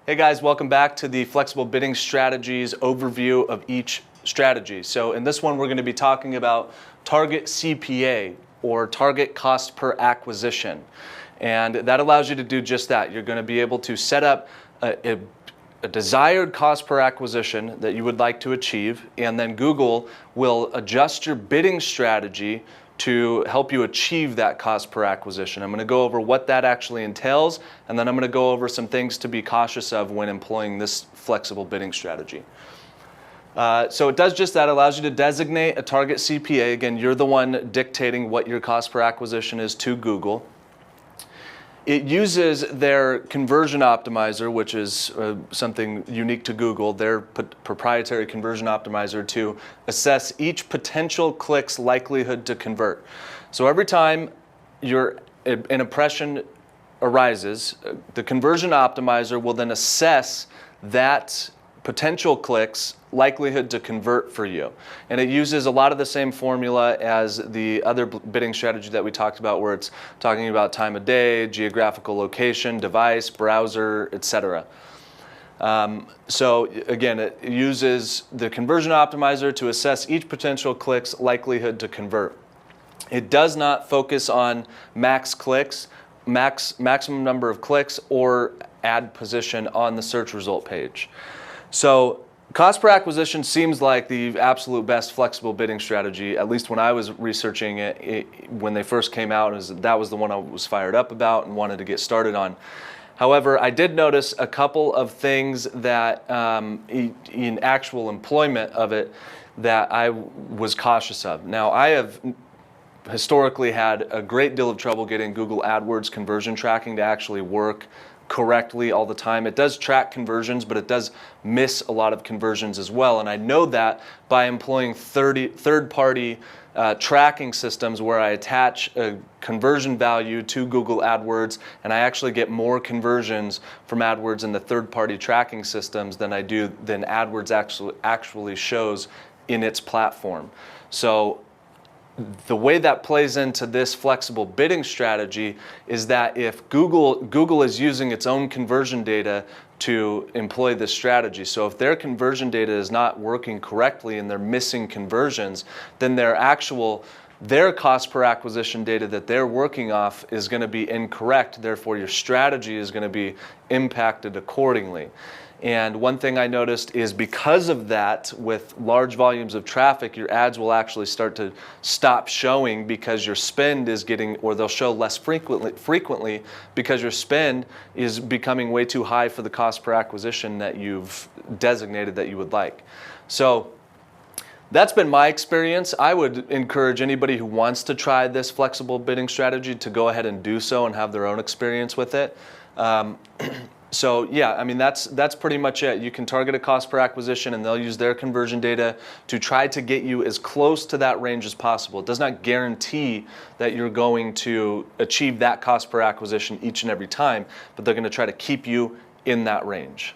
Hey guys, welcome back to the Flexible Bidding Strategies overview of each strategy. So in this one, we're going to be talking about target CPA, or target cost per acquisition. And that allows you to do just that. You're going to be able to set up a desired cost per acquisition that you would like to achieve, and then Google will adjust your bidding strategy to help you achieve that cost per acquisition. I'm going to go over what that actually entails, and then I'm going to go over some things to be cautious of when employing this flexible bidding strategy. So it does just that, allows you to designate a target CPA. Again, you're the one dictating what your cost per acquisition is to Google. It uses their conversion optimizer, which is something unique to Google, their proprietary conversion optimizer, to assess each potential click's likelihood to convert. So every time an impression arises, the conversion optimizer will then assess that potential click's likelihood to convert for you. And it uses a lot of the same formula as the other bidding strategy that we talked about, where it's talking about time of day, geographical location, device, browser, etc. So again, it uses the conversion optimizer to assess each potential click's likelihood to convert. It does not focus on max clicks, maximum number of clicks, or ad position on the search result page. So cost per acquisition seems like the absolute best flexible bidding strategy, at least when I was researching it when they first came out. That was the one I was fired up about and wanted to get started on. However, I did notice a couple of things that in actual employment of it that I was cautious of. Now, I have historically had a great deal of trouble getting Google AdWords conversion tracking to actually work correctly all the time. It does track conversions, but it does miss a lot of conversions as well. And I know that by employing third-party tracking systems where I attach a conversion value to Google AdWords, and I actually get more conversions from AdWords in the third-party tracking systems than AdWords actually shows in its platform. So the way that plays into this flexible bidding strategy is that if Google is using its own conversion data to employ this strategy, so if their conversion data is not working correctly and they're missing conversions, then their cost per acquisition data that they're working off is going to be incorrect. Therefore, your strategy is going to be impacted accordingly. And one thing I noticed is, because of that, with large volumes of traffic, your ads will actually start to stop showing because your spend is or they'll show less frequently because your spend is becoming way too high for the cost per acquisition that you've designated that you would like. So that's been my experience. I would encourage anybody who wants to try this flexible bidding strategy to go ahead and do so and have their own experience with it. So yeah, I mean, that's pretty much it. You can target a cost per acquisition, and they'll use their conversion data to try to get you as close to that range as possible. It does not guarantee that you're going to achieve that cost per acquisition each and every time, but they're going to try to keep you in that range.